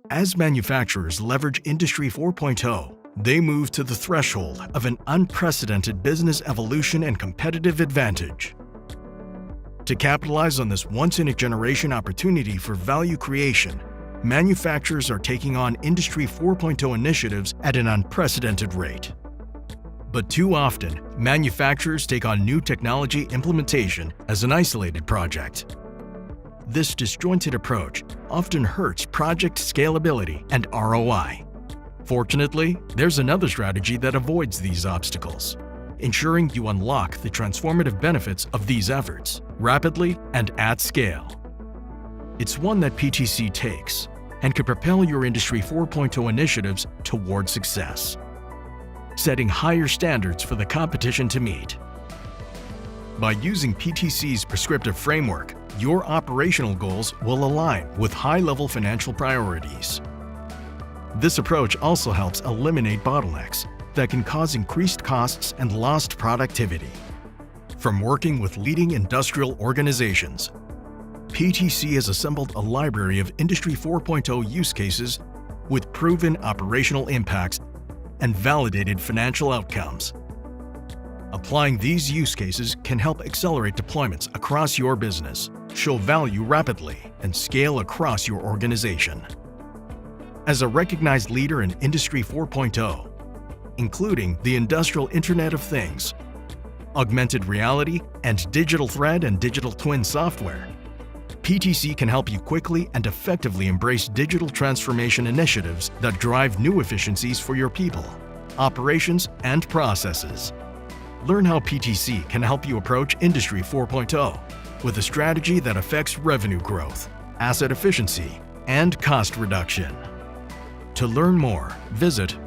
As manufacturers leverage Industry 4.0, they move to the threshold of an unprecedented business evolution and competitive advantage. To capitalize on this once-in-a-generation opportunity for value creation, manufacturers are taking on Industry 4.0 initiatives at an unprecedented rate. But too often, manufacturers take on new technology implementation as an isolated project. This disjointed approach often hurts project scalability and ROI. Fortunately, there's another strategy that avoids these obstacles, ensuring you unlock the transformative benefits of these efforts rapidly and at scale. It's one that PTC takes and could propel your Industry 4.0 initiatives toward success, setting higher standards for the competition to meet. By using PTC's prescriptive framework, your operational goals will align with high-level financial priorities. This approach also helps eliminate bottlenecks that can cause increased costs and lost productivity. From working with leading industrial organizations, PTC has assembled a library of Industry 4.0 use cases with proven operational impacts and validated financial outcomes. Applying these use cases can help accelerate deployments across your business, show value rapidly, and scale across your organization. As a recognized leader in Industry 4.0, including the Industrial Internet of Things, augmented reality, and digital thread and digital twin software, PTC can help you quickly and effectively embrace digital transformation initiatives that drive new efficiencies for your people, operations, and processes. Learn how PTC can help you approach Industry 4.0 with a strategy that affects revenue growth, asset efficiency, and cost reduction. To learn more, visit